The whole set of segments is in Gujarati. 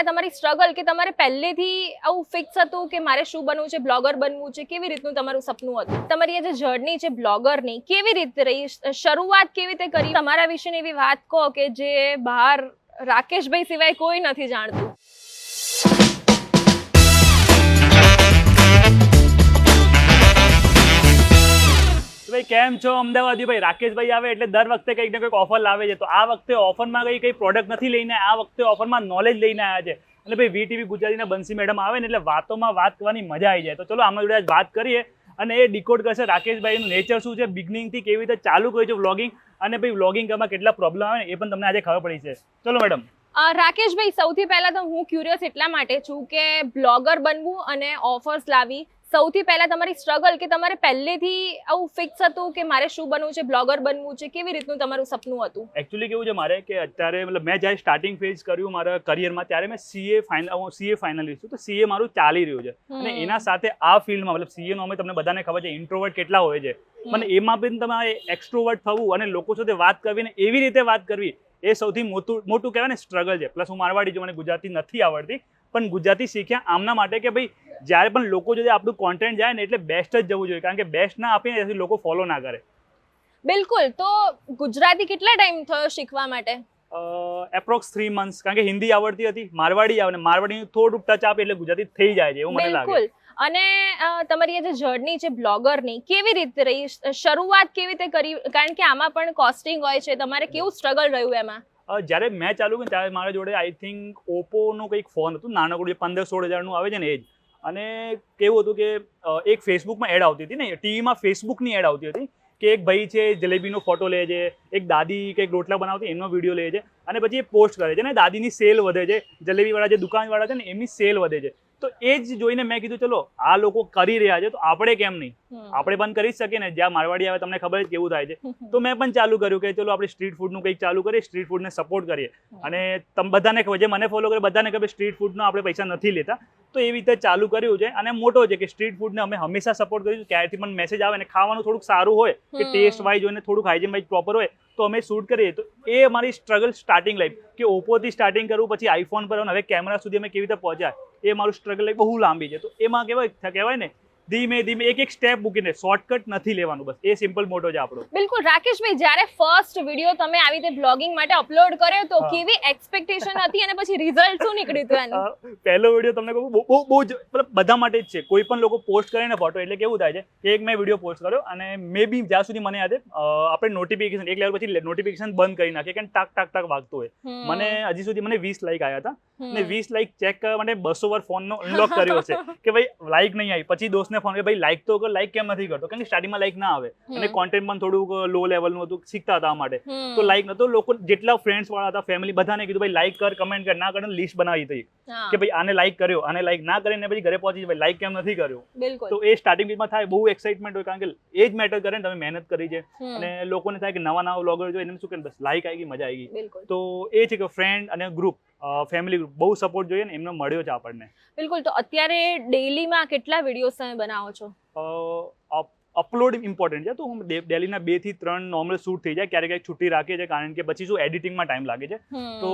તમારી સ્ટ્રગલ કે તમારે પહેલેથી આવું ફિક્સ હતું કે મારે શું બનવું છે, બ્લોગર બનવું છે, કેવી રીતનું તમારું સપનું હતું? તમારી આ જે જર્ની છે બ્લોગરની કેવી રીતે રહી, શરૂઆત કેવી રીતે કરી? તમારા વિશેની એવી વાત કહો કે જે બહાર રાકેશભાઈ સિવાય કોઈ નથી જાણતું. ભાઈ કેમ છો અમદાવાદી ભાઈ? રાકેશભાઈ આવે એટલે દર વખતે કંઈક ને કંઈક ઓફર લાવે છે. તો આ વખતે ઓફરમાં કઈ પ્રોડક્ટ નથી લઈને, આ વખતે ઓફરમાં નોલેજ લઈને આવ્યા છે. એટલે ભાઈ વીટીવી ગુજરાતીના બંસી મેડમ આવે ને એટલે વાતોમાં વાત કરવાની મજા આવી જાય. તો ચલો આમાં જોડે વાત કરીએ અને એ ડિકોડ કરશે રાકેશભાઈનું નેચર શું છે, બિગનિંગથી કેવી રીતે ચાલુ કર્યું છે વ્લોગિંગ, અને ભાઈ વ્લોગિંગ કરવામાં કેટલા પ્રોબ્લેમ આવે ને એ પણ તમને આજે ખબર પડી છે. ચલો મેડમ. રાકેશભાઈ, સૌથી પહેલા તો હું ક્યુરિયસ એટલા માટે છું કે બ્લોગર બનવું અને ઓફર્સ લાવી, સૌથી પહેલા તમારી સ્ટ્રગલ કે તમારે પહેલેથી આવું ફિક્સ હતું કે મારે શું બનવું છે, બ્લોગર બનવું છે, કેવી રીતનું તમારું સપનું હતું? એકચ્યુઅલી કેવું છે મારે કે અત્યારે મતલબ મેં જ્યારે સ્ટાર્ટિંગ ફેઝ કર્યું મારા કરિયરમાં ત્યારે મેં સીએ ફાઇનલિસ્ટ છું. તો સીએ મારું ચાલી રહ્યું છે અને એના સાથે આ ફિલ્ડમાં મતલબ સીએ નો અમે તમને બધાને ખબર છે ઇન્ટ્રોવર્ટ કેટલા હોય છે, મને એમાં પણ તમારે એક્સ્ટ્રોવર્ટ થવું અને લોકો સાથે વાત કરવી ને એવી રીતે વાત કરવી એ સૌથી મોટું કહેવાય ને સ્ટ્રગલ છે. પ્લસ હું મારવાડી છું, મને ગુજરાતી નથી આવડતી, પણ ગુજરાતી શીખ્યા આમના માટે કે ભાઈ જ્યારે પણ લોકો જોડે આપણું કોન્ટેન્ટ જાય ને એટલે બેસ્ટ જ જવું જોઈએ, કારણ કે બેસ્ટ ના આપીને ત્યાંથી લોકો ફોલો ના કરે. બિલકુલ. તો ગુજરાતી કેટલા ટાઈમ થયો શીખવા માટે? એપ્રોક્સ 3 months, કારણ કે હિન્દી આવડતી હતી, મારવાડી આવે ને મારવાડીનું થોડુંક ટચ આપે એટલે ગુજરાતી થઈ જાય છે એવું મને લાગે. બિલકુલ. અને તમારી આ જે જર્ની છે બ્લોગરની કેવી રીતે રહી, શરૂઆત કેવી રીતે કરી? કારણ કે આમાં પણ કોસ્ટિંગ હોય છે, તમારે કેવું સ્ટ્રગલ રહ્યું એમાં? જ્યારે મેં ચાલુ કર્યું ત્યારે મારા જોડે આઈ થિંક ઓપ્પોનું કંઈક ફોન હતું, નાનકડું જે 15-16 હજારનું આવે છે ને એ જ. અને કેવું હતું કે એક ફેસબુકમાં એડ આવતી હતી ને, ટીવીમાં ફેસબુકની એડ આવતી હતી કે એક ભાઈ છે જલેબીનો ફોટો લે છે, એક દાદી કંઈક રોટલા બનાવતી એનો વિડીયો લે છે અને પછી એ પોસ્ટ કરે છે ને દાદીની સેલ વધે છે, જલેબીવાળા જે દુકાનવાળા છે ને એમની સેલ વધે છે. તો એ જ જોઈને મેં કીધું ચલો આ લોકો કરી રહ્યા છે તો આપણે કેમ નહીં, આપણે પણ કરી શકીએ ને. જ્યાં મારવાડી આવે તમને ખબર જ કેવું થાય છે. તો મેં પણ ચાલુ કર્યું કે ચલો આપણે સ્ટ્રીટ ફૂડનું કંઈક ચાલુ કરીએ, સ્ટ્રીટ ફૂડને સપોર્ટ કરીએ. અને તમે બધાને ખબર, જે મને ફોલો કરે બધાને ખબર સ્ટ્રીટ ફૂડનો આપણે પૈસા નથી લેતા, તો એવી રીતે ચાલુ કર્યું છે. અને મોટો છે કે સ્ટ્રીટ ફૂડને અમે હંમેશા સપોર્ટ કરીશું. ક્યારેથી પણ મેસેજ આવે ને ખાવાનું થોડુંક સારું હોય કે ટેસ્ટ વાઇઝ હોય ને થોડુંક હાઇજીન વાઇઝ પ્રોપર હોય તો અમે શૂટ કરીએ. તો એ અમારી સ્ટ્રગલ સ્ટાર્ટિંગ લાઈફ કે ઓપ્પોથી સ્ટાર્ટિંગ કરવું, પછી આઈફોન પર હવે કેમેરા સુધી અમે કેવી રીતે પહોંચ્યા, એ મારું સ્ટ્રગલ લાઈફ બહુ લાંબી છે. તો એમાં કહેવાય ને ધીમે ધીમે એક સ્ટેપ મૂકીને, શોર્ટકટ નથી લેવાનું, બસ એ સિમ્પલ મોટો છે આપણો. બિલકુલ. રાકેશભાઈ, જ્યારે ફર્સ્ટ વિડીયો તમે આવી રીતે બ્લોગિંગ માટે અપલોડ કર્યો તો કેવી એક્સપેક્ટેશન હતી અને પછી રિઝલ્ટ શું નીકળ્યું હતું એનું? પહેલો વિડીયો તમને કહું બહુ જ મતલબ બધા માટે જ છે. કોઈ પણ લોકો પોસ્ટ કરે ને ફોટો એટલે કેવું થાય છે કે એક મેં વિડીયો પોસ્ટ કર્યો અને મે બી જ્યાં સુધી મને યાદ આપણે નોટિફિકેશન એક લેવલ પછી નોટિફિકેશન બંધ કરી નાખીએ કે ટાક ટાક ટાક વાગતું હોય. મને હજી સુધી મને 20 લાઈક આવ્યા હતા ને 20 લાઈક ચેક કરવા માટે 200 વાર ફોનનો અનલોક કર્યો છે કે ભાઈ લાઈક નહીં આવી. પછી દોસ્તને ફોન કે ભાઈ લાઈક તો કર, લાઈક કેમ નથી કરતો? કારણ કે સ્ટાર્ટિંગમાં લાઈક ના આવે અને કોન્ટેન્ટ પણ થોડુંક લો લેવલનું હતું, શીખતા હતા માટે. તો લાઈક નતો, લોકો જેટલા ફ્રેન્ડ્સ વાળા હતા ફેમિલી બધાને કીધું ભાઈ લાઈક કર, કમેન્ટ કર, ના કરે લિસ્ટ બનાવી હતી કે ભાઈ આને લાઈક કર્યો, આને લાઈક ના કરીને પછી ઘરે પહોંચી ભાઈ લાઈક કેમ નથી કર્યો. તો એ સ્ટાર્ટિંગ માં થાય, બહુ એક્સાઇટમેન્ટ હોય, કારણ કે એ જ મેટર કરે ને તમે મહેનત કરી છે અને લોકોને થાય કે નવા વ્લોગર જો એને શું કે બસ લાઈક આવી ગઈ, મજા આવી ગઈ. તો એ છે કે ફ્રેન્ડ અને ગ્રુપ, ફેમિલી ગ્રુપ બહુ સપોર્ટ જોઈએ ને એમનો મળ્યો છે આપણને. બિલકુલ. તો અત્યારે ડેઈલીમાં કેટલા વિડીયોઝ તમે બનાવો છો? અપલોડ ઇમ્પોર્ટન્ટ છે, તો હું ડેલીના 2 થી 3 નોર્મલ શૂટ થઈ જાય, ક્યારેક ક્યારેક છુટ્ટી રાખીએ છીએ કારણ કે પછી શું એડિટિંગમાં ટાઈમ લાગે છે. તો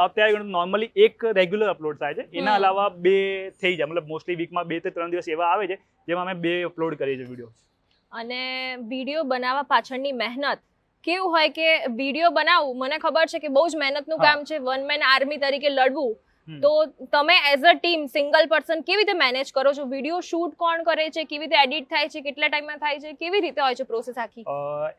અત્યારે નોર્મલી એક રેગ્યુલર અપલોડ થાય છે, એના અલાવા 2 થઈ જાય, મતલબ મોસ્ટલી વીકમાં 2 થી 3 દિવસ એવા આવે છે જેમાં અમે 2 અપલોડ કરીએ છીએ વિડીયો. અને વિડીયો બનાવવા પાછળની મહેનત કેવું હોય કે વિડીયો બનાવવું, મને ખબર છે કે બહુ જ મહેનતનું કામ છે, વન મેન આર્મી તરીકે લડવું. તો તમે as a team, single person કેવી રીતે મેનેજ કરો છો? વિડીયો શૂટ કોણ કરે છે, કેવી રીતે એડિટ થાય છે, કેટલા ટાઈમમાં થાય છે, કેવી રીતે હોય છે પ્રોસેસ આખી?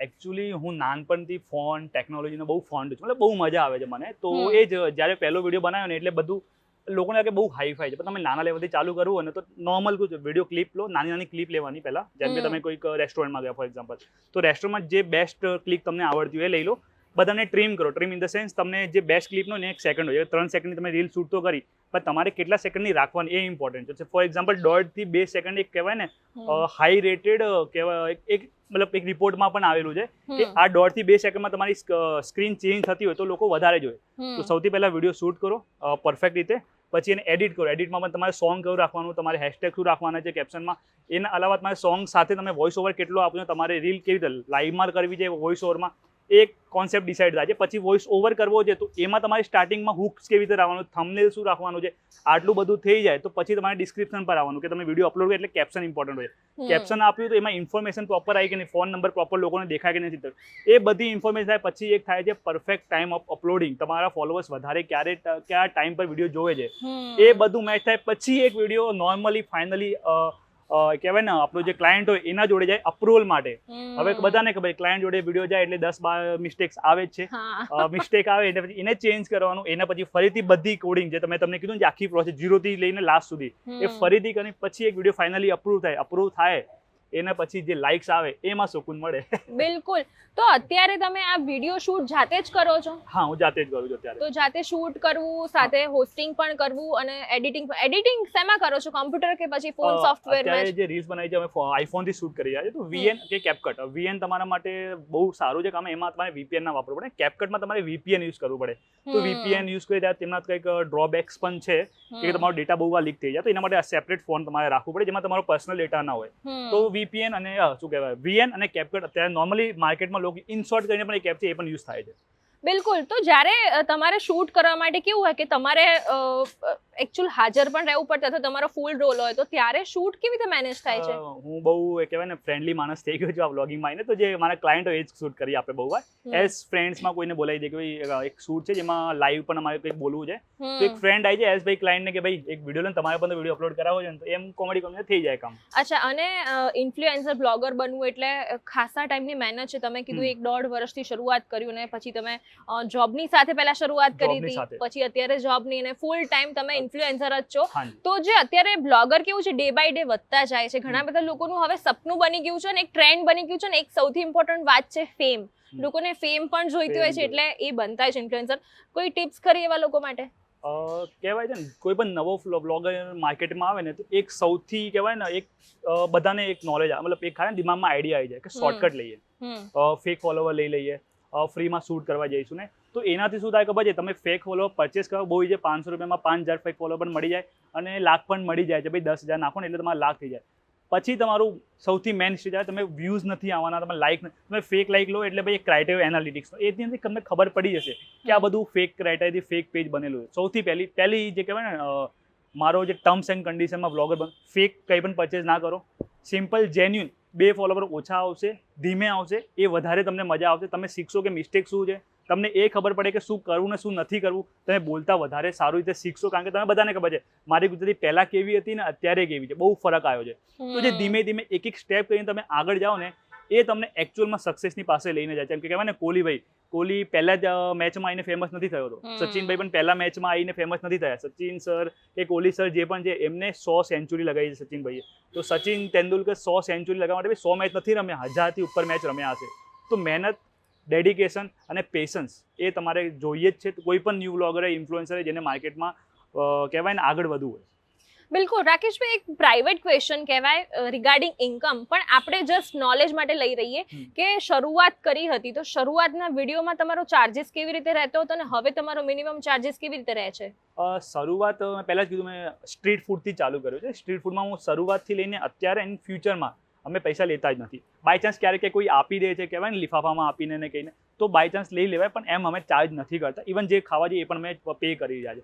એકચ્યુઅલી હું નાનપણથી ફોન ટેકનોલોજીનો બહુ ફોન્ડ છું, મતલબ બહુ મજા આવે છે મને. તો એ જ જ્યારે પહેલો વિડીયો બનાવ્યો ને એટલે બધું લોકોને લાગે બહુ હાઈફાઈ છે, પણ તમે નાના લેવલથી ચાલુ કરવું હોય ને તો નોર્મલ વિડીયો ક્લિપ લો, નાની ક્લિપ લેવાની પહેલા. જેમ કે તમે કોઈક રેસ્ટોરન્ટમાં ગયા ફોર એક્ઝામ્પલ, તો રેસ્ટોરન્ટમાં જે બેસ્ટ ક્લિપ તમને આવડતી હોય એ લઈ લો, બધાને ટ્રીમ કરો. ટ્રીમ ઇન ધ સેન્સ તમને જે બેસ્ટ ક્લિપનો ને 1 સેકન્ડ હોય, 3 સેકન્ડની તમે રીલ શૂટ તો કરી, પણ તમારે કેટલા સેકન્ડની રાખવાની એ ઇમ્પોર્ટન્ટ છે. ફોર એક્ઝામ્પલ 1.5 થી 2 સેકન્ડ એક કહેવાય ને હાઈ રેટેડ કહેવાય, એક મતલબ એક રિપોર્ટમાં પણ આવેલું છે કે આ 1.5 થી 2 સેકન્ડમાં તમારી સ્ક્રીન ચેન્જ થતી હોય તો લોકો વધારે જોઈએ. તો સૌથી પહેલા વિડીયો શૂટ કરો પરફેક્ટ રીતે, પછી એને એડિટ કરો. એડિટમાં પણ તમારે સોંગ કેવું રાખવાનું, તમારે હેશટેગ શું રાખવાના છે કેપ્શનમાં, એના અલાવા તમારે સોંગ સાથે તમે વોઇસ ઓવર કેટલો આપજો, તમારે રીલ કેવી રીતે લાઈવમાં કરવી છે વોઇસ ઓવરમાં, એક કોન્સેપ્ટ ડિસાઇડ થાય છે. પછી વોઇસ ઓવર કરવો છે તો એમાં તમારે સ્ટાર્ટિંગમાં હુક્સ કેવી રીતે રાખવાનું, થંબનેલ શું રાખવાનું છે, આટલું બધું થઈ જાય તો પછી તમારે ડિસ્ક્રિપ્શન પર આવવાનું કે તમે વિડીયો અપલોડ કરો એટલે કેપ્શન ઇમ્પોર્ટન્ટ હોય. કેપ્શન આપ્યું તો એમાં ઇન્ફોર્મેશન પ્રોપર આવી કે નહીં, ફોન નંબર પ્રોપર લોકોને દેખાય કે નથી, એ બધી ઇન્ફોર્મેશન થાય. પછી એક થાય છે પરફેક્ટ ટાઈમ ઓફ અપલોડિંગ, તમારા ફોલોઅર્સ વધારે કયા ટાઈમ પર વિડીયો જોવે છે એ બધું મેચ થાય. પછી એક વિડીયો નોર્મલી ફાઇનલી કહેવાય ને આપણો જે ક્લાયન્ટ હોય એના જોડે જાય અપ્રુવલ માટે. હવે બધાને ખબર ક્લાયન્ટ જોડે વિડીયો જાય એટલે 10-12 મિસ્ટેક્સ આવે જ છે. મિસ્ટેક આવે એટલે પછી એને ચેન્જ કરવાનું, એના પછી ફરીથી બધી કોડિંગ જે તમે તમને કીધું ને આખી પ્રોસેસ 0 થી લઈને લાસ્ટ સુધી એ ફરીથી કરીને પછી એક વિડીયો ફાઇનલી અપ્રૂવ થાય એના પછી જે લાઇક્સ આવે એમાં સુકૂન મળે. બિલકુલ. તો અત્યારે તમે આ વિડીયો શૂટ જાતે જ કરો છો? હા, હું જાતે જ કરું છું અત્યારે. તો જાતે શૂટ કરવું, સાથે હોસ્ટિંગ પણ કરવું અને એડિટિંગ શેમાં કરો છો, કોમ્પ્યુટર કે પછી ફોન સોફ્ટવેરમાં? અત્યારે જે રીલ્સ બનાવી છે અમે આઈફોન થી શૂટ કરી રહ્યા છે તો VN કે CapCut. VN તમારા માટે બહુ સારું છે, કામ એમાં તમારે VPN ના વાપરવું પડે. CapCutમાં તમારે VPN યુઝ કરવું પડે. તો VPN યુઝ કરી ત્યારે તેમના કંઈક ડ્રોબેક્સ પણ છે કે તમારો ડેટા બહુ વાર લીક થઈ જાય, તો એના માટે સેપરેટ ફોન તમારે રાખવું પડે જેમાં તમારો પર્સનલ ડેટા ના હોય. તો VPN અને શું કહેવાય VN અને CapCut અત્યારે નોર્મલી માર્કેટમાં લોકો ઇનશોર્ટ કરીને પણ એક એપ છે એ પણ યુઝ થાય છે. બિલકુલ. તો જ્યારે તમારે શૂટ કરવા માટે કેવું હોય કે તમારે એકચ્યુઅલ હાજર પણ રહેવું પડે અથવા તમારો ફૂલ રોલ હોય, તો ત્યારે શૂટ કેવી રીતે મેનેજ થાય છે? હું બહુ કહેવાય ને ફ્રેન્ડલી માણસ થઈ ગયો છું આ વ્લોગિંગમાં આવીને, તો જે મારા ક્લાયન્ટ હોય એ જ શૂટ કરી આપે બહુ વાર. એઝ ફ્રેન્ડ્સમાં કોઈને બોલાવી દે કે ભાઈ એક શૂટ છે જેમાં લાઈવ પણ અમારે કંઈક બોલવું છે, તો એક ફ્રેન્ડ આવી જાય એઝ ભાઈ ક્લાયન્ટને કે ભાઈ એક વિડીયો લઈને તમારે પણ વિડીયો અપલોડ કરાવો છે, તો એમ કોમેડી થઈ જાય કામ. અચ્છા. અને ઇન્ફ્લુએન્સર બ્લોગર બનવું એટલે ખાસા ટાઈમની મહેનત છે. તમે કીધું 1-1.5 વર્ષથી શરૂઆત કર્યું ને પછી તમે જોબની સાથે પહેલા શરૂઆત કરી હતી, પછી અત્યારે જોબની અને ફૂલ ટાઈમ તમે ઇન્ફ્લુએન્સર જ છો. તો જે અત્યારે બ્લોગર કેવું છે ડે બાય ડે વધતા જાય છે, ઘણા બધા લોકોનું હવે સપનું બની ગયું છે અને એક ટ્રેન્ડ બની ગયું છે, અને એક સૌથી ઇમ્પોર્ટન્ટ વાત છે ફેમ. લોકોને ફેમ પણ જોઈતી હોય છે એટલે એ બનતા છે ઇન્ફ્લુએન્સર. કોઈ ટિપ્સ કરી એવા લોકો માટે? કહેવાય છે ને કોઈ પણ નવો બ્લોગર માર્કેટમાં આવે ને તો એક સૌથી કહેવાય ને એક બધાને એક નોલેજ આવે, મતલબ એક ખાય ને દિમાગમાં આઈડિયા આવી જાય કે શોર્ટકટ લઈએ, ફેક ફોલોવર લઈ લઈએ, ફ્રીમાં શૂટ કરવા જઈશું ને, તો એનાથી શું થાય ખબર છે, તમે ફેક ફોલોવર પરચેસ કરો બહુ છે, 500 રૂપિયામાં 5000 ફેક ફોલોવર પણ મળી જાય અને લાખ પણ મળી જાય છે. ભાઈ 10,000 નાખો ને એટલે તમારા લાખ થઈ જાય. પછી તમારું સૌથી મેઇન સ્ટેજ આવે, તમે વ્યૂઝ નથી આવવાના, તમે લાઇક, તમે ફેક લાઇક લો એટલે ભાઈ ક્રાઇટેરિયા એનાલિટિક્સ એથી તમને ખબર પડી જશે કે આ બધું ફેક ક્રાઇટેરિયાથી ફેક પેજ બનેલું છે. સૌથી પહેલી જે કહેવાય ને મારો જે ટર્મ્સ એન્ડ કન્ડિશનમાં બ્લોગર ફેક કંઈ પણ પરચેસ ના કરો. સિમ્પલ જેન્યુન 2 ફોલોવર ઓછા આવશે, ધીમે આવશે, એ વધારે તમને મજા આવશે. તમે શીખશો કે મિસ્ટેક શું છે, તમને એ ખબર પડે કે શું કરવું ને શું નથી કરવું. તમે બોલતા વધારે સારી રીતે શીખશો, કારણ કે તમે બધાને ખબર છે મારી ગુજરાતી પહેલાં કેવી હતી ને અત્યારે કેવી છે, બહુ ફરક આવ્યો છે. તો જે ધીમે ધીમે એક સ્ટેપ કરીને તમે આગળ જાઓ ને એ તમને એકચ્યુઅલમાં સક્સેસની પાસે લઈને જાય છે. એમ કે કહેવાય ને કોહલી પહેલા જ મેચમાં આવીને ફેમસ નથી થયો હતો, સચિનભાઈ પણ પહેલા મેચમાં આવીને ફેમસ નથી થયા. સચિન સર કે કોહલી સર જે પણ છે એમને 100 સેન્ચુરી લગાવી છે સચિનભાઈએ. તો સચિન તેંડુલકર 100 સેન્ચુરી લગાવવા માટે 100 મેચ નથી રમ્યા, 1000થી ઉપર મેચ રમ્યા હશે. તો મહેનત, ડેડિકેશન અને પેશન્સ એ તમારે જોઈએ જ છે. કોઈ પણ ન્યૂ બ્લોગર ઇન્ફ્લુએન્સર જેને માર્કેટમાં કહેવાય ને આગળ વધવું હોય. બિલકુલ. રાકેશભાઈ, એક પ્રાઇવેટ ક્વેશ્ચન કહેવાય રિગાર્ડિંગ ઇન્કમ, પણ આપણે જસ્ટ નોલેજ માટે લઈ રહીએ કે શરૂઆત કરી હતી તો શરૂઆતના વિડીયોમાં તમારો ચાર્જિસ કેવી રીતે રહેતો હતો અને હવે તમારો મિનિમમ ચાર્જિસ કેવી રીતે રહે છે? શરૂઆત પહેલાં જ કીધું મેં સ્ટ્રીટ ફૂડથી ચાલુ કર્યું છે. સ્ટ્રીટ ફૂડમાં હું શરૂઆતથી લઈને અત્યારે ઇન ફ્યુચરમાં અમે પૈસા લેતા જ નથી. બાય ચાન્સ ક્યારેક કોઈ આપી દે છે કહેવાય ને લિફાફામાં આપીને ને કહીને, તો બાય ચાન્સ લઈ લેવાય, પણ એમ અમે ચાર્જ નથી કરતા. ઇવન જે ખાવા જઈએ એ પણ અમે પે કરી રહ્યા છે.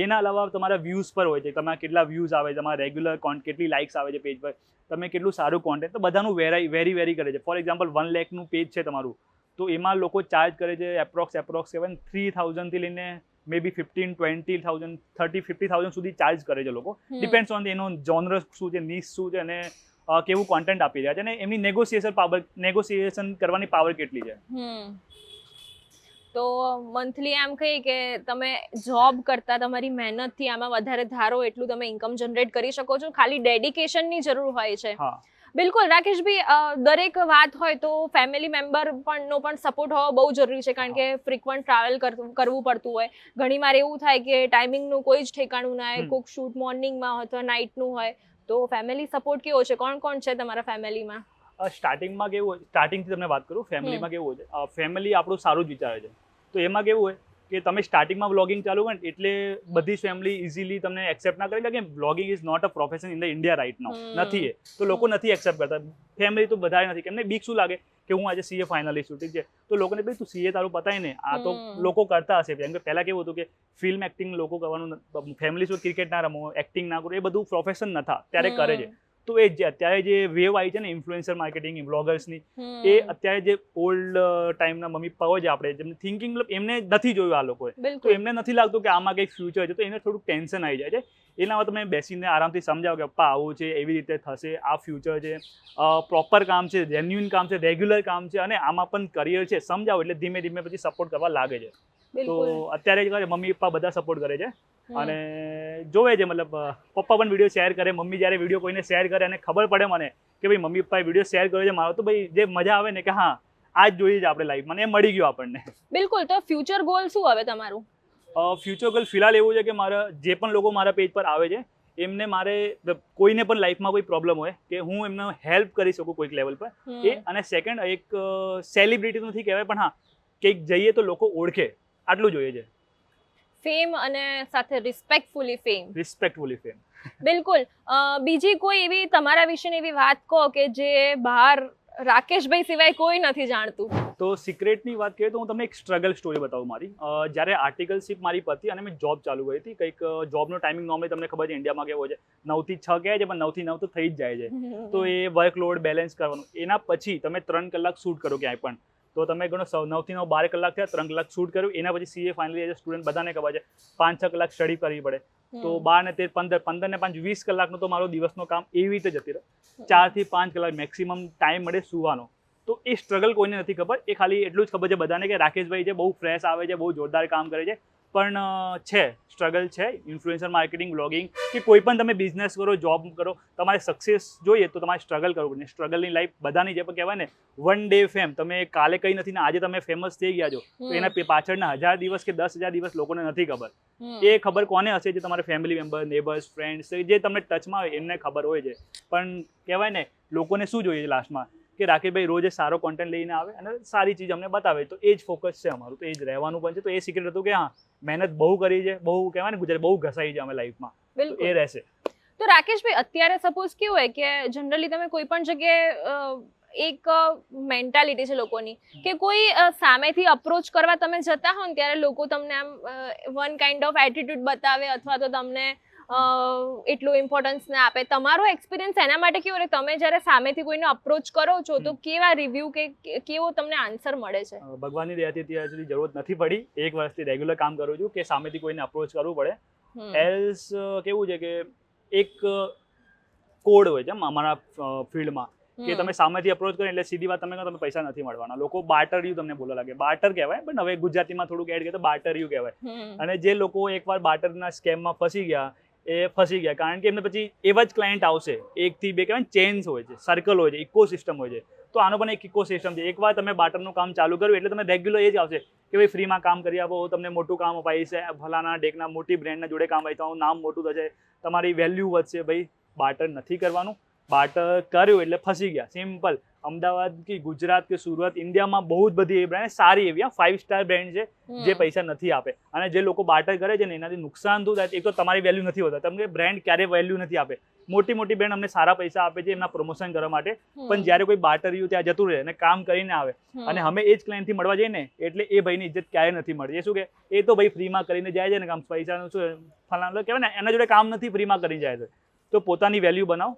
એના અલાવા તમારા વ્યૂઝ પર હોય છે, તમારા કેટલા વ્યૂઝ આવે, તમારા રેગ્યુલર કેટલી લાઇક્સ આવે છે પેજ પર, તમે કેટલું સારું કોન્ટેન્ટ, તો બધાનું વેરી કરે છે. ફોર એક્ઝામ્પલ 1 લાખનું પેજ છે તમારું, તો એમાં લોકો ચાર્જ કરે છે એપ્રોક્સ કહેવાય 3000થી લઈને મે બી 15,000, 20,000, 30,000, 50,000 સુધી ચાર્જ કરે છે લોકો. ડિપેન્ડ્સ ઓન એનો જોનર શું છે, નીશ શું છે અને કેવું કોન્ટેન્ટ આપી રહ્યા છે અને એમની નેગોશિએશન કરવાની પાવર કેટલી છે. તો મંથલી એમ કહીએ કે તમે જોબ કરતા તમારી મહેનતથી આમાં વધારે ધારો એટલું તમે ઇન્કમ જનરેટ કરી શકો છો. ખાલી ડેડિકેશનની જરૂર હોય છે. બિલકુલ. રાકેશભાઈ, દરેક વાત હોય તો ફેમિલી મેમ્બરનો પણ સપોર્ટ હોવો બહુ જરૂરી છે, કારણ કે ફ્રિકવન્ટ ટ્રાવેલ કરવું પડતું હોય. ઘણીવાર એવું થાય કે ટાઈમિંગનું કોઈ જ ઠેકાણું ના હોય, કોઈક શૂટ મોર્નિંગમાં હોય અથવા નાઇટનું હોય, તો ફેમિલી સપોર્ટ કેવો છે? કોણ છે તમારા ફેમિલીમાં? સ્ટાર્ટિંગમાં કેવું હોય, સ્ટાર્ટિંગથી તમને વાત કરું, ફેમિલીમાં કેવું હોય છે, ફેમિલી આપણું સારું જ વિચારે છે. તો એમાં કેવું હોય કે તમે સ્ટાર્ટિંગમાં વ્લોગિંગ ચાલુ કરો ને એટલે બધી ફેમિલી ઇઝીલી તમને એક્સેપ્ટ ના કરે કે vlogging is not a profession in the India right now. નથી એ તો લોકો નથી એક્સેપ્ટ કરતા. ફેમિલી તો બધા નથી, કેમને બીક શું લાગે કે હું આજે સીએ ફાઇનલિસ્ટ છું, ઠીક છે, તો લોકોને ભાઈ તું સીએ તારું પતાય ને, આ તો લોકો કરતા હશે. કેમ કે પહેલા કેવું હતું કે ફિલ્મ એક્ટિંગ લોકો કરવાનું, ફેમિલી શું ક્રિકેટ ના રમો, એક્ટિંગ ના કરો, એ બધું પ્રોફેશન નતા, ત્યારે કરે છે. તો એ જે અત્યારે જે વેવ આવી છે ને ઇન્ફ્લુએન્સર માર્કેટિંગ બ્લોગર્સની, એ અત્યારે જે ઓલ્ડ ટાઈમના મમ્મી પપ્પા હોય છે આપણે, જેમને થિંકિંગ એમને નથી જોયું આ લોકોએ, તો એમને નથી લાગતું કે આમાં કંઈક ફ્યુચર છે, તો એને થોડુંક ટેન્શન આવી જાય છે. એનામાં તમે બેસીને આરામથી સમજાવો કે પપ્પા આવું છે, એવી રીતે થશે, આ ફ્યુચર છે, પ્રોપર કામ છે, જેન્યુઇન કામ છે, રેગ્યુલર કામ છે, અને આમાં પણ કરિયર છે, સમજાવો એટલે ધીમે ધીમે પછી સપોર્ટ કરવા લાગે છે. તો અત્યારે મમ્મી પપ્પા બધા સપોર્ટ કરે છે અને જોવે છે, મતલબ પપ્પા પણ વિડીયો શેર કરે, મમ્મી જ્યારે વિડીયો કોઈને શેર કરે અને ખબર પડે મને કે ભાઈ મમ્મી પપ્પાએ વિડીયો શેર કર્યો છે મારો, તો ભાઈ જે મજા આવે ને કે હા આ જ જોઈએ છે આપણે લાઈફમાં, એ મળી ગયું આપણને. બિલકુલ. તો ફ્યુચર ગોલ શું હવે તમારું? ફ્યુચર ગોલ ફિલહાલ એવું છે કે મારા જે પણ લોકો મારા પેજ પર આવે છે એમને મારે કોઈને પણ લાઈફમાં કોઈ પ્રોબ્લેમ હોય કે હું એમને હેલ્પ કરી શકું કોઈક લેવલ પર, એ. અને સેકન્ડ, એક સેલિબ્રિટી નથી કહેવાય પણ હા કંઈક જઈએ તો લોકો ઓળખે, આટલું જોઈએ છે. ફેમ અને સાથે રિસ્પેક્ટફુલી ફેમ. બિલકુલ. બીજી કોઈ એવી તમારા વિશેની એવી વાત કહો કે જે બહાર રાકેશભાઈ સિવાય કોઈ નથી જાણતું. તો સિક્રેટની વાત કરીએ તો હું તમને એક સ્ટ્રગલ સ્ટોરી બતાવું મારી. જ્યારે આર્ટિકલશીપ મારી પતી અને મેં જોબ ચાલુ કરી હતી, કંઈક જોબનો ટાઈમિંગ નોર્મલી તમને ખબર છે ઇન્ડિયામાં કેવો છે, 9 થી 6 કહે છે પણ 9 થી 9 તો થઈ જ જાય છે. તો એ વર્કલોડ બેલેન્સ કરવાનું. એના પછી તમે 3 કલાક શૂટ કરો ક્યાંય પણ, તો તમે ગણો 9 થી 9 12 કલાક થયા, 3 કલાક શૂટ કર્યું. એના પછી CA finally as a student બધાને ખબર છે 5-6 કલાક સ્ટડી કરવી પડે. તો 12 ને 13 15 ને 5 20 કલાકનો તો મારો દિવસનો કામ એવી રીતે જતી રહે. 4 થી 5 કલાક મેક્સિમમ ટાઈમ મળે સુવાનો. તો એ સ્ટ્રગલ કોઈને નથી ખબર, એ ખાલી એટલું જ ખબર છે બધાને કે રાકેશભાઈ છે બહુ ફ્રેશ આવે છે, બહુ જોરદાર કામ કરે છે, પણ છે સ્ટ્રગલ છે. ઇન્ફ્લુએન્સર માર્કેટિંગ, બ્લોગિંગ કે કોઈ પણ તમે બિઝનેસ કરો, જોબ કરો, તમારે સક્સેસ જોઈએ તો તમારે સ્ટ્રગલ કરવું પડે. સ્ટ્રગલની લાઈફ બધાની જે પણ કહેવાય ને, 1 day ફેમ, તમે કાલે કંઈ નથી ને આજે તમે ફેમસ થઈ ગયા છો, તો એના પાછળના 1000 દિવસ કે 10,000 દિવસ લોકોને નથી ખબર. એ ખબર કોને હશે? જે તમારા ફેમિલી મેમ્બર, નેબર્સ, ફ્રેન્ડ્સ, જે તમને ટચમાં હોય એમને ખબર હોય છે. પણ કહેવાય ને લોકોને શું જોઈએ છે લાસ્ટમાં કે રાકેશભાઈ રોજ સારો કોન્ટેન્ટ લઈને આવે અને સારી ચીજ અમને બતાવે, તો એ જ ફોકસ છે અમારું, તો એ જ રહેવાનું પણ છે. તો એ સિક્રેટ હતું કે હા મહેનત બહુ કરી છે, બહુ કહેવાય ને ગુજરાત બહુ ઘસાઈ છે અમે લાઈફમાં, તો એ રહેશે. તો રાકેશભાઈ અત્યારે સપોઝ કેવું હોય કે જનરલી તમે કોઈ પણ જગ્યાએ એક મેન્ટાલિટી છે લોકોની કે કોઈ સામેથી અપ્રોચ કરવા તમે જતા હો ને ત્યારે લોકો તમને આમ વન કાઇન્ડ ઓફ એટીટ્યુડ બતાવે અથવા તો તમને એટલું ઇમ્પોર્ટન્સ ના આપે. તમારો એક્સપિરિયન્સ એના માટે કેવો રહે? તમે જ્યારે સામેથી કોઈને અપ્રોચ કરો છો તો કેવા રિવ્યુ કે કેવો તમને આન્સર મળે છે? ભગવાનની દયાથી અત્યાર સુધી જરૂરત નથી પડી. 1 વર્ષથી રેગ્યુલર કામ કરું છું કે સામેથી કોઈને અપ્રોચ કરવું પડે. એલ્સ કેવું છે કે એક કોડ હોય છે અમારા ફિલ્ડમાં કે તમે સામેથી અપ્રોચ કરો એટલે સીધી વાત તમે કહો તમે પૈસા નથી મળવાના. લોકો બાર્ટરયુ તમને બોલવા લાગે. બાર્ટર કહેવાય પણ હવે ગુજરાતીમાં થોડુંક એડ કરીએ તો બાર્ટરયુ કહેવાય. અને જે લોકો એકવાર બાર્ટરના સ્કેમમાં ફસી ગયા એ ફસી ગયા, કારણ કે એમને પછી એવા જ ક્લાયન્ટ આવશે. 1 થી 2 કહેવાય ચેન્સ હોય છે, સર્કલ હોય છે, ઇકોસિસ્ટમ હોય છે. તો આનો પણ એક ઇકોસિસ્ટમ છે. એકવાર તમે બાર્ટરનું કામ ચાલુ કર્યું એટલે તમે રેગ્યુલર એ જ આવશે કે ભાઈ ફ્રીમાં કામ કરી આપો, તમને મોટું કામ અપાવીશ, ફલાના ઢેકના મોટી બ્રેન્ડના જોડે કામ આવી, તમારું નામ મોટું થશે, તમારી વેલ્યુ વધશે. ભાઈ બાર્ટર નથી કરવાનું. બાર્ટર કર્યું એટલે ફસી ગયા, સિમ્પલ. અમદાવાદ કે ગુજરાત કે સુરત, ઇન્ડિયામાં બહુ જ બધી એ બ્રાન્ડ સારી એવી 5 સ્ટાર બ્રાન્ડ છે જે પૈસા નથી આપે. અને જે લોકો બાર્ટર કરે છે ને એનાથી નુકસાન શું થાય? એક તો તમારી વેલ્યુ નથી હોતા, તમને બ્રાન્ડ ક્યારે વેલ્યુ નથી આપે. મોટી મોટી બ્રાન્ડ અમને સારા પૈસા આપે છે એમના પ્રમોશન કરવા માટે, પણ જ્યારે કોઈ બાર્ટરયુ ત્યાં જતું રહે અને કામ કરીને આવે અને અમે એ જ ક્લાયન્ટથી મળવા જઈએ ને એટલે એ ભાઈની ઇજ્જત ક્યારે નથી મળતી. એ શું કે એ તો ભાઈ ફ્રીમાં કરીને જાય છે ને કામ, પૈસાનું શું ફલાણા કહેવાય ને, એના જોડે કામ નથી, ફ્રીમાં કરીને જાય છે. તો પોતાની વેલ્યુ બનાવો,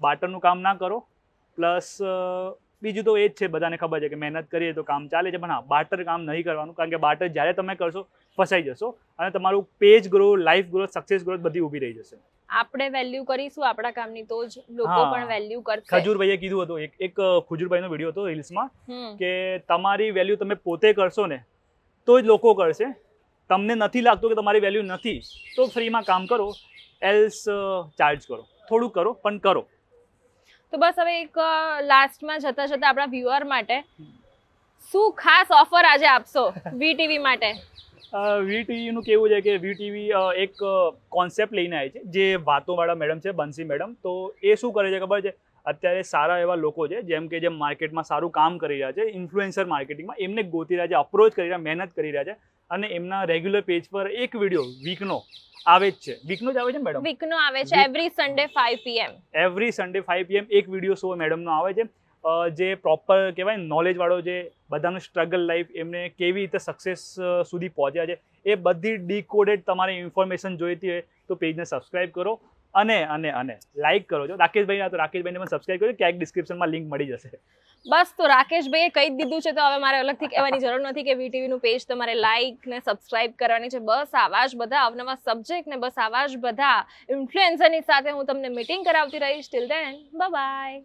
બાર્ટરનું કામ ના કરો. પ્લસ બીજું તો એ જ છે, બધાને ખબર છે કે મહેનત કરીએ તો કામ ચાલે છે, પણ હા બાર્ટર કામ નહીં કરવાનું, કારણ કે બાર્ટર જ્યારે તમે કરશો ફસાઈ જશો અને તમારું page grow, life growth, success growth બધી ઊભી રહી જશે. આપણે વેલ્યુ કરીશું આપણા કામની તો જ લોકો પણ વેલ્યુ કરશે. ખજૂરભાઈએ કીધું હતું, એક ખજૂરભાઈનો વિડીયો હતો રીલ્સમાં કે તમારી વેલ્યુ તમે પોતે કરશો ને તો જ લોકો કરશે. તમને નથી લાગતું કે તમારી વેલ્યુ નથી તો ફ્રીમાં કામ કરો, એલ્સ ચાર્જ કરો, થોડું કરો પણ કરો. તો બસ હવે એક લાસ્ટમાં જતા જતા આપણા વ્યુઅર માટે શું ખાસ ઓફર આજે આપશો વીટીવી માટે? વીટીવીનું કેવું છે કે વીટીવી એક કોન્સેપ્ટ લઈને આવી છે જે વાતોવાળા મેડમ છે, બંસી મેડમ. તો એ શું કરે છે ખબર છે, અત્યારે સારા એવા લોકો છે જેમ કે જેમ માર્કેટમાં સારું કામ કરી રહ્યા છે, ઇન્ફ્લુએન્સર માર્કેટિંગમાં, એમને ગોતી રહ્યા છે, અપ્રોચ કરી રહ્યા, મહેનત કરી રહ્યા છે અને એમના રેગ્યુલર પેજ પર એક વિડીયો વીકનો આવે જ છે. વીકનો જ આવે છે મેડમ? વીકનો આવે છે, every Sunday 5 PM. Every Sunday 5 PM એક વિડીયો શો મેડમનો આવે છે, જે પ્રોપર કહેવાય નોલેજવાળો, જે બધાનું સ્ટ્રગલ લાઈફ, એમને કેવી રીતે સક્સેસ સુધી પહોંચ્યા છે એ બધી ડીકોડેડ તમારે ઇન્ફોર્મેશન જોઈતી હોય તો પેજને સબસ્ક્રાઇબ કરો અને લાઈક કરો છો. રાકેશભાઈને પણ સબસ્ક્રાઇબ કરો, ક્યાંક ડિસ્ક્રિપ્શનમાં લિંક મળી જશે. બસ, તો રાકેશભાઈએ કહી જ દીધું છે તો હવે મારે અલગથી કહેવાની જરૂર નથી કે VTV નું પેજ તમારે લાઈક ને સબસ્ક્રાઇબ કરવાની છે. બસ આવા જ બધા અવનવા સબ્જેક્ટ ને બસ આવા જ બધા ઇન્ફ્લુએન્સરની સાથે હું તમને મીટિંગ કરાવતી રહીશ. Till then bye bye.